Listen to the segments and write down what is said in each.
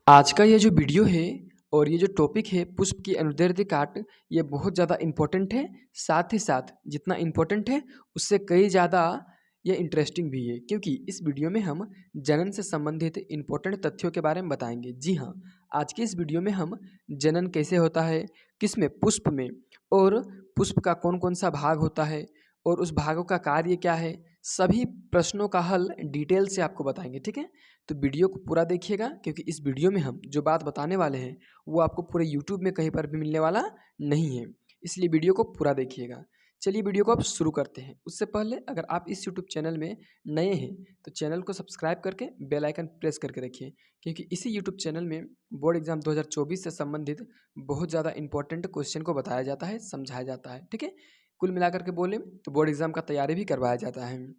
आज का ये जो वीडियो है और ये जो टॉपिक है पुष्प की अनुदैर्ध्य काट, ये बहुत ज़्यादा इम्पोर्टेंट है। साथ ही साथ जितना इम्पोर्टेंट है उससे कई ज़्यादा ये इंटरेस्टिंग भी है, क्योंकि इस वीडियो में हम जनन से संबंधित इम्पोर्टेंट तथ्यों के बारे में बताएंगे। जी हाँ, आज की इस वीडियो में हम जनन कैसे होता है, किस में, पुष्प में, और पुष्प का कौन कौन सा भाग होता है और उस भागों का कार्य क्या है, सभी प्रश्नों का हल डिटेल से आपको बताएंगे। ठीक है, तो वीडियो को पूरा देखिएगा, क्योंकि इस वीडियो में हम जो बात बताने वाले हैं वो आपको पूरे यूट्यूब में कहीं पर भी मिलने वाला नहीं है, इसलिए वीडियो को पूरा देखिएगा। चलिए वीडियो को अब शुरू करते हैं। उससे पहले अगर आप इस यूट्यूब चैनल में नए हैं तो चैनल को सब्सक्राइब करके बेल आइकन प्रेस करके रखिए, क्योंकि इसी यूट्यूब चैनल में बोर्ड एग्जाम 2024 से संबंधित बहुत ज़्यादा इंपॉर्टेंट क्वेश्चन को बताया जाता है, समझाया जाता है। ठीक है, कुल मिलाकर के बोले तो बोर्ड एग्जाम का तैयारी भी करवाया जाता है।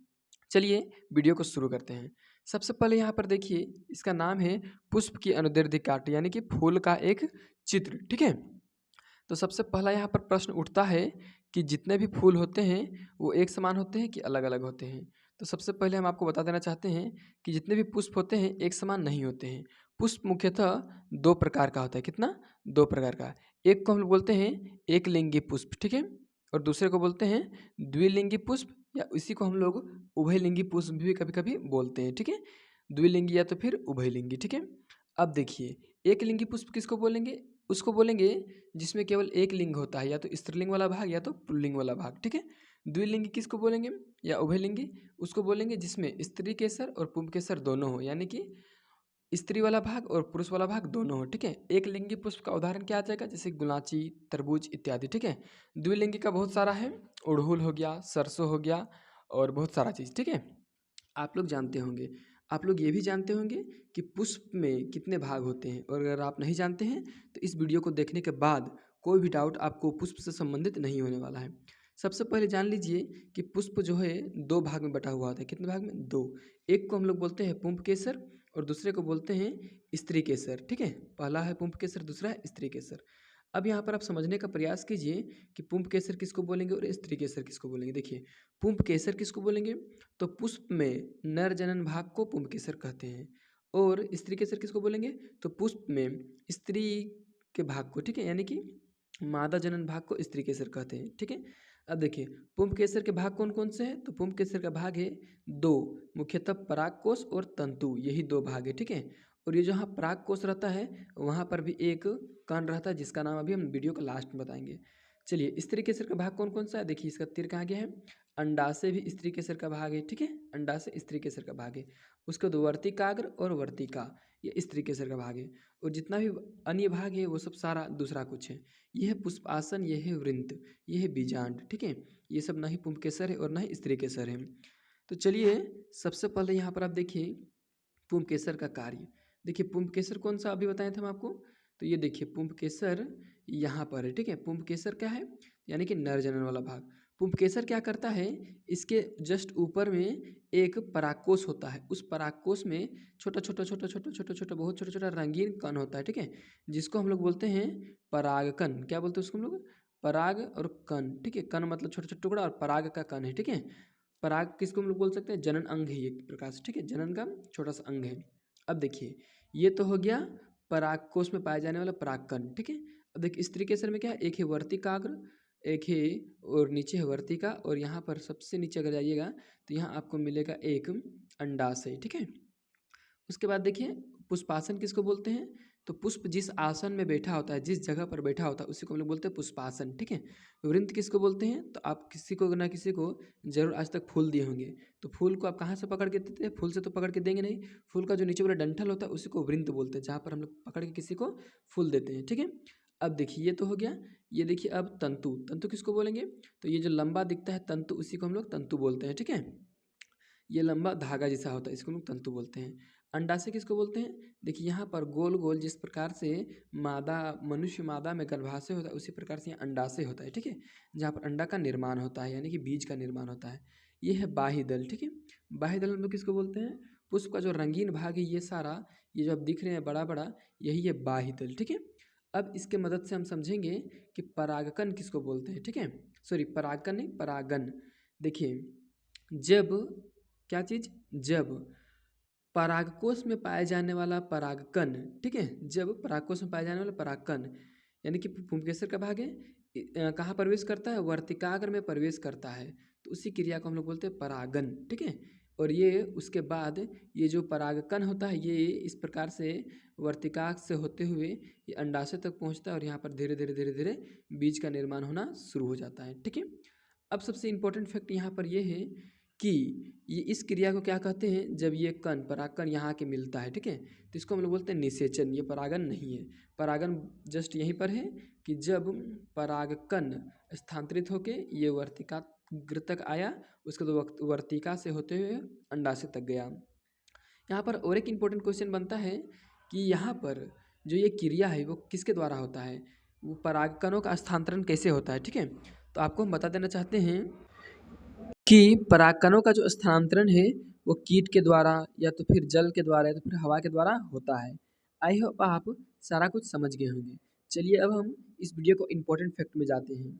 चलिए वीडियो को शुरू करते हैं। सबसे पहले यहाँ पर देखिए, इसका नाम है पुष्प की अनुदैर्ध्य काट, यानी कि फूल का एक चित्र। ठीक है, तो सबसे पहला यहाँ पर प्रश्न उठता है कि जितने भी फूल होते हैं वो एक समान होते हैं कि अलग अलग होते हैं। तो सबसे पहले हम आपको बता देना चाहते हैं कि जितने भी पुष्प होते हैं एक समान नहीं होते हैं। पुष्प मुख्यतः दो प्रकार का होता है। कितना? दो प्रकार का। एक को हम लोग बोलते हैं एक लिंगी पुष्प, ठीक है, और दूसरे को बोलते हैं द्विलिंगी पुष्प, या इसी को हम लोग उभयलिंगी पुष्प भी कभी कभी बोलते हैं। ठीक है, द्विलिंगी या तो फिर उभयलिंगी। ठीक है, अब देखिए, एक लिंगी पुष्प किसको बोलेंगे? उसको बोलेंगे जिसमें केवल एक लिंग होता है, या तो स्त्रीलिंग वाला भाग या तो पुल्लिंग वाला भाग। ठीक है, द्विलिंगी किसको बोलेंगे या उभयलिंगी? उसको बोलेंगे जिसमें स्त्री केसर और पुंकेसर दोनों हो, यानी कि स्त्री वाला भाग और पुरुष वाला भाग दोनों हो। ठीक है, एक लिंगी पुष्प का उदाहरण क्या आ जाएगा? जैसे गुलाची, तरबूज इत्यादि। ठीक है, द्विलिंगी का बहुत सारा है, उड़हुल हो गया, सरसों हो गया, और बहुत सारा चीज़। ठीक है, आप लोग जानते होंगे। आप लोग ये भी जानते होंगे कि पुष्प में कितने भाग होते हैं, और अगर आप नहीं जानते हैं तो इस वीडियो को देखने के बाद कोई भी डाउट आपको पुष्प से संबंधित नहीं होने वाला है। सबसे पहले जान लीजिए कि पुष्प जो है दो भाग में बटा हुआ होता है। कितने भाग में? दो। एक को हम लोग बोलते हैं पुंप केसर और दूसरे को बोलते हैं स्त्री केसर। ठीक है, पहला है पुंप केसर, दूसरा है स्त्री केसर। अब यहाँ पर आप समझने का प्रयास कीजिए कि पुंप केसर किसको बोलेंगे और स्त्री केसर किसको बोलेंगे। देखिए, पुंप केसर किसको बोलेंगे? तो पुष्प में नर जनन भाग को पुंकेसर कहते हैं, और स्त्री केसर किसको बोलेंगे? तो पुष्प में स्त्री के भाग को, ठीक है, यानी कि मादा जनन भाग को स्त्री केसर कहते हैं। ठीक है, अब देखिए पुंकेसर के भाग कौन कौन से हैं? तो पुंकेसर का भाग है दो, मुख्यतः परागकोश और तंतु, यही दो भाग है। ठीक है, और ये जहाँ परागकोश रहता है वहाँ पर भी एक कण रहता है, जिसका नाम अभी हम वीडियो के लास्ट में बताएंगे। चलिए, स्त्री केसर का भाग कौन कौन सा है? देखिए, इसका तीर कहाँ गया है? अंडाशय भी स्त्री केसर का भाग है। ठीक है, अंडाशय स्त्री केसर का भाग है। उसके बाद वर्तिकाग्र और वर्तिका, ये स्त्री केसर का भाग है। और जितना भी अन्य भाग है वो सब सारा दूसरा कुछ है। ये है पुष्पासन, ये है वृंत, ये है बीजांड। ठीक है, ये सब ना ही पुंकेसर है और ना ही स्त्री केसर है। तो चलिए, सबसे पहले यहाँ पर आप देखिए पुंकेसर का कार्य। देखिए, पुंकेसर कौन सा अभी बताए थे हम आपको? तो ये देखिए पुंकेसर यहाँ पर है। ठीक है, पुंकेसर क्या है? यानी कि नर जनन वाला भाग। पुंकेसर क्या करता है? इसके जस्ट ऊपर में एक परागकोश होता है। उस परागकोश में छोटा छोटा छोटा छोटा छोटा छोटा बहुत छोटा छोटा रंगीन कण होता है। ठीक है, जिसको हम लोग बोलते हैं परागकण। क्या बोलते हैं उसको हम लोग? पराग और कण। ठीक है, कण मतलब छोटा छोटा टुकड़ा, और पराग का कण है। ठीक है, पराग किसको हम लोग बोल सकते हैं? जनन अंग है एक प्रकार से। ठीक है, जनन का छोटा सा अंग है। अब देखिए, ये तो हो गया परागकोश में पाए जाने वाला परागकण। ठीक है, अब देखिए इस तरीके से में क्या है? एक है वर्तिकाग्र, एक है और नीचे है वर्तिका, और यहाँ पर सबसे नीचे अगर जाइएगा तो यहाँ आपको मिलेगा एक अंडाशय। ठीक है, उसके बाद देखिए पुष्पासन किसको बोलते हैं? तो पुष्प जिस आसन में बैठा होता है, जिस जगह पर बैठा होता है, उसी को हम लोग बोलते हैं पुष्पासन। ठीक है, वृंत किसको बोलते हैं? तो आप किसी को ना किसी को जरूर आज तक फूल दिए होंगे, तो फूल को आप कहाँ से पकड़ के देते हैं? फूल से तो पकड़ के देंगे नहीं। फूल का जो नीचे वाला डंठल होता है उसी को वृंत बोलते हैं, जहाँ पर हम लोग पकड़ के किसी को फूल देते हैं। ठीक है, अब देखिए ये तो हो गया। ये देखिए अब तंतु, तंतु किसको बोलेंगे? तो ये जो लंबा दिखता है तंतु, उसी को हम लोग तंतु बोलते हैं। ठीक है, ये लंबा धागा जैसा होता है, इसको हम लोग तंतु बोलते हैं। अंडाशय किसको बोलते हैं? देखिए यहाँ पर गोल गोल जिस प्रकार से मादा, मनुष्य मादा में गर्भाशय होता है, उसी प्रकार से यहाँ अंडाशय होता है। ठीक है, जहाँ पर अंडा का निर्माण होता है, यानी कि बीज का निर्माण होता है। ये है बाह्य दल। ठीक है, बाह्य दल हम लोग किसको बोलते हैं? पुष्प का जो रंगीन भाग है ये सारा, ये जो आप दिख रहे हैं बड़ा बड़ा, यही है बाह्य दल। ठीक है, अब इसके मदद से हम समझेंगे कि परागकण किसको बोलते हैं। ठीक है, सॉरी, परागकण नहीं, परागन। देखिए, जब क्या चीज़? जब परागकोश में पाए जाने वाला परागकण, ठीक है, जब परागकोश में पाए जाने वाला परागकण यानी कि पुंकेसर का भाग है, कहाँ प्रवेश करता है, वर्तिकाग्र में प्रवेश करता है, तो उसी क्रिया को हम लोग बोलते हैं परागन, ठीक है। और ये उसके बाद ये जो परागकण होता है ये इस प्रकार से वर्तिकाग्र से होते हुए ये अंडाशय तक पहुँचता है और यहाँ पर धीरे धीरे धीरे धीरे बीज का निर्माण होना शुरू हो जाता है, ठीक है। अब सबसे इम्पोर्टेंट फैक्ट यहाँ पर ये है कि ये इस क्रिया को क्या कहते हैं, जब ये कण परागकण यहाँ के मिलता है, ठीक है, तो इसको हम लोग बोलते हैं निषेचन। ये परागन नहीं है, परागन जस्ट यहीं पर है कि जब परागकण स्थानांतरित होके ये वर्तिकाग्र तक आया, उसके बाद वर्तिका से होते हुए अंडाशय तक गया। यहाँ पर और एक इम्पोर्टेंट क्वेश्चन बनता है कि यहाँ पर जो ये क्रिया है वो किसके द्वारा होता है, वो परागकणों का स्थानांतरण कैसे होता है, ठीक है। तो आपको हम बता देना चाहते हैं कि परागकणों का जो स्थानांतरण है वो कीट के द्वारा या तो फिर जल के द्वारा या तो फिर हवा के द्वारा होता है। आई होप आप सारा कुछ समझ गए होंगे। चलिए अब हम इस वीडियो को इम्पोर्टेंट फैक्ट में जाते हैं।